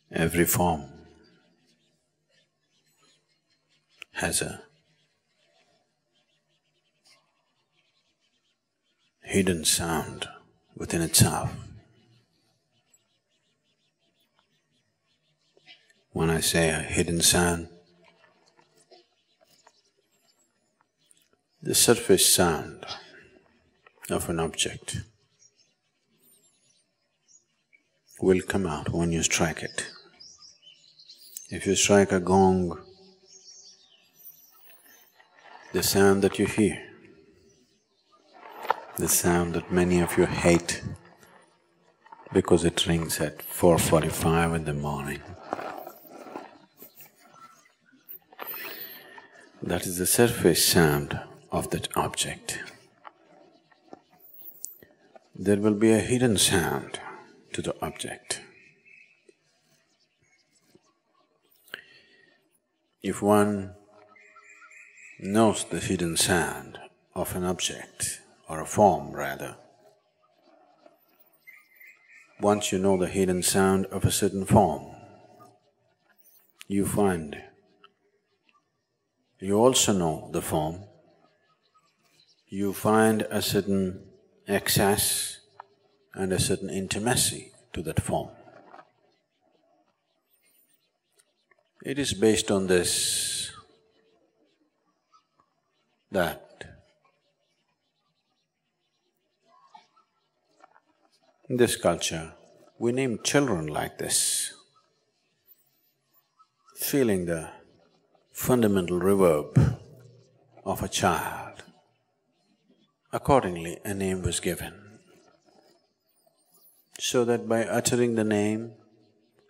Every form has a hidden sound within itself. When I say a hidden sound, the surface sound of an object will come out when you strike it. If you strike a gong, the sound that you hear, the sound that many of you hate because it rings at 4:45 in the morning, that is the surface sound of that object. There will be a hidden sound to the object. If one knows the hidden sound of an object, or a form rather, once you know the hidden sound of a certain form, you find you also know the form, you find a certain access and a certain intimacy to that form. It is based on this that in this culture, we name children like this, feeling the fundamental reverb of a child. Accordingly, a name was given, so that by uttering the name,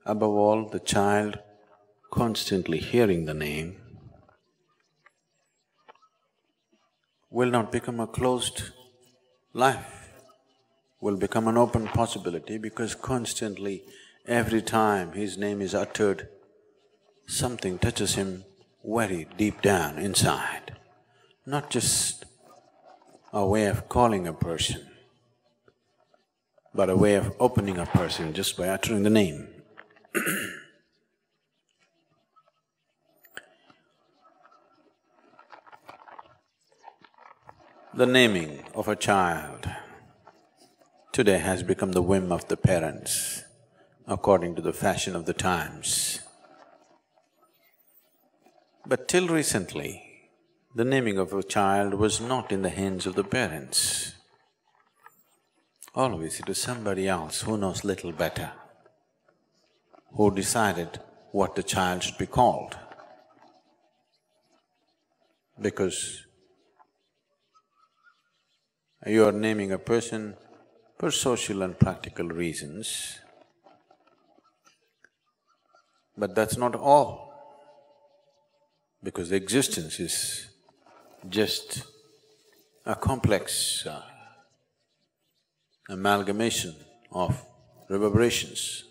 above all the child constantly hearing the name, will not become a closed life, will become an open possibility, because constantly, every time his name is uttered, something touches him very deep down inside. Not just a way of calling a person, but a way of opening a person just by uttering the name. The naming of a child today has become the whim of the parents, according to the fashion of the times. But till recently, the naming of a child was not in the hands of the parents. Always it was somebody else who knows little better, who decided what the child should be called. Because you are naming a person for social and practical reasons, but that's not all, because existence is just a complex amalgamation of reverberations.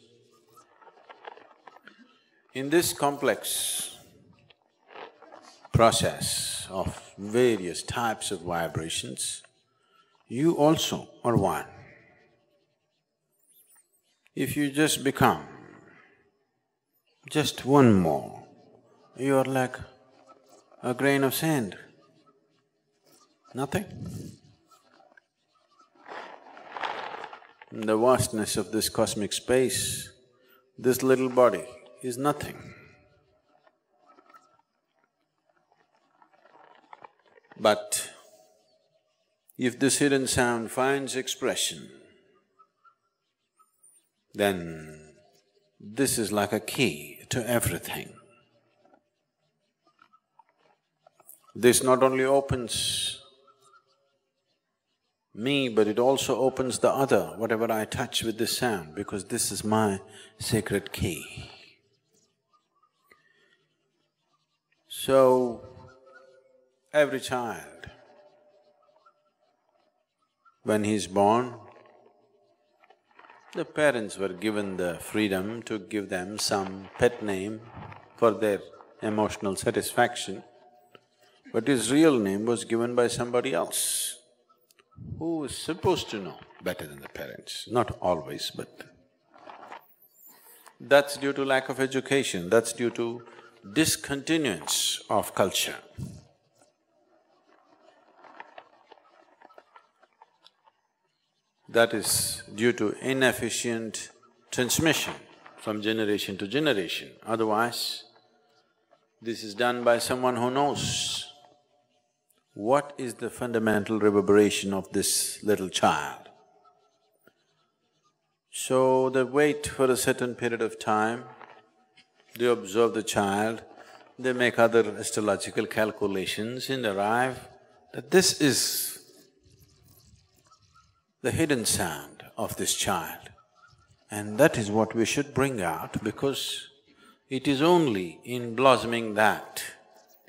In this complex process of various types of vibrations, you also are one. If you just become just one more, you are like a grain of sand, nothing. In the vastness of this cosmic space, this little body is nothing. But If this hidden sound finds expression, then this is like a key to everything. This not only opens me, but it also opens the other, whatever I touch with this sound, because this is my sacred key. So, every child, when he's born, the parents were given the freedom to give them some pet name for their emotional satisfaction, but his real name was given by somebody else who is supposed to know better than the parents. Not always, but that's due to lack of education, that's due to discontinuance of culture. That is due to inefficient transmission from generation to generation. Otherwise, this is done by someone who knows what is the fundamental reverberation of this little child. So they wait for a certain period of time, they observe the child, they make other astrological calculations and arrive that this is the hidden sound of this child. And that is what we should bring out, because it is only in blossoming that,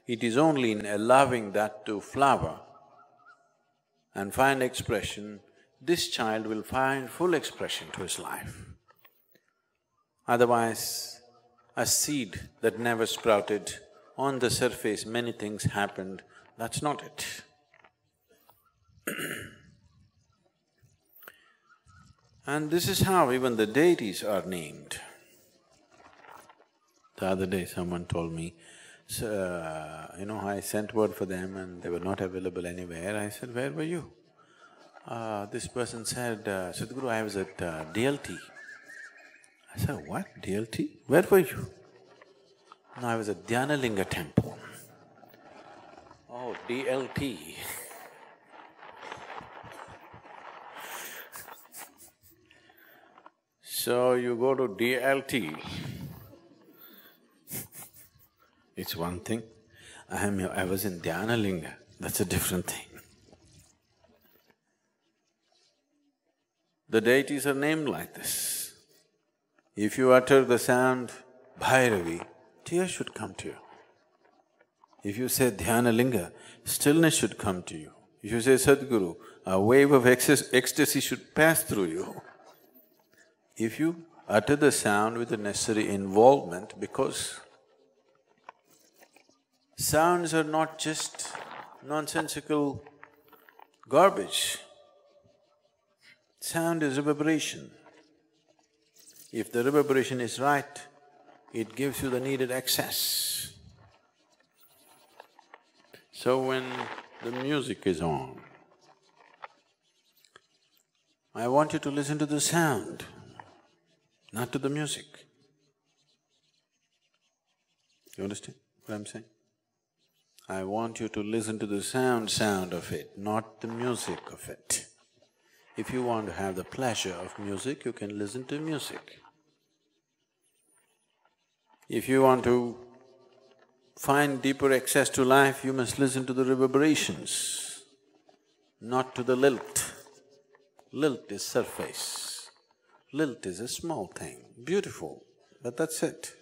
it is only in allowing that to flower and find expression, this child will find full expression to his life. Otherwise, a seed that never sprouted, on the surface many things happened, that's not it. And this is how even the deities are named. The other day someone told me, I sent word for them and they were not available anywhere. I said, where were you? This person said, Sadhguru, I was at DLT. I said, what? DLT? Where were you? No, I was at Dhyanalinga temple. Oh, DLT. So you go to DLT, it's one thing. I was in Dhyanalinga, that's a different thing. The deities are named like this. If you utter the sound Bhairavi, tears should come to you. If you say Dhyanalinga, stillness should come to you. If you say Sadhguru, a wave of ecstasy should pass through you. If you utter the sound with the necessary involvement, because sounds are not just nonsensical garbage. Sound is reverberation. If the reverberation is right, it gives you the needed access. So when the music is on, I want you to listen to the sound, not to the music. You understand what I'm saying? I want you to listen to the sound of it, not the music of it. If you want to have the pleasure of music, you can listen to music. If you want to find deeper access to life, you must listen to the reverberations, not to the lilt. Lilt is surface. Lilt is a small thing, beautiful, but that's it.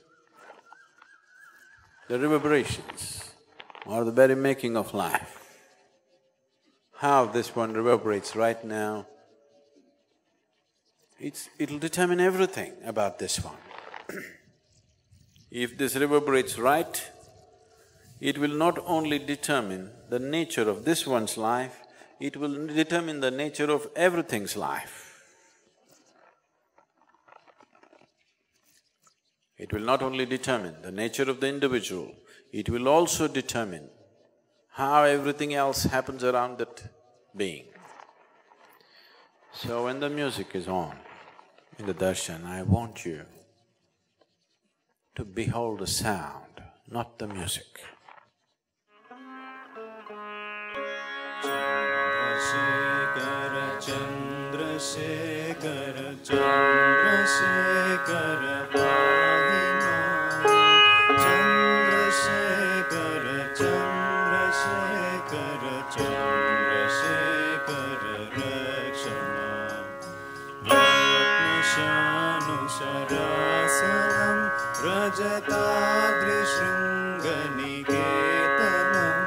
The reverberations are the very making of life. How this one reverberates right now, it'll determine everything about this one. If this reverberates right, it will not only determine the nature of this one's life, it will determine the nature of everything's life. It will not only determine the nature of the individual, it will also determine how everything else happens around that being. So when the music is on in the darshan, I want you to behold the sound, not the music. Chandrashekhar Chandrashekhar पाहि मां चन्द्रशेखर चन्द्रशेखर चन्द्रशेखर रक्ष मां रत्नशानुसरासनं रजताद्रिशृङ्गनिकेतनं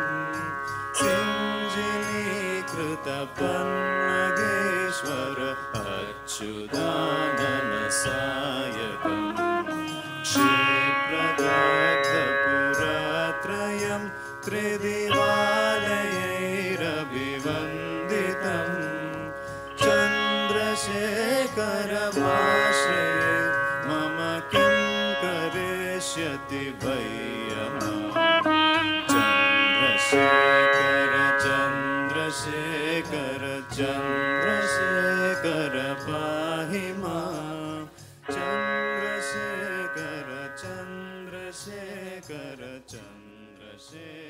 सिञ्जिनीकृतपन्नगेश्वर अच्युतानन सायकम् क्षेत्रदग्धपुरत्रयं त्रिदिवालयैरभिवन्दितं चन्द्रशेखरमाश्रये मम किं करिष्यति वैयमाम् चन्द्रशेखर चन्द्रशेखर चन्द्रशेखर पाहि मां चन्द्रशेखर चन्द्रशेखर चन्द्रशेखर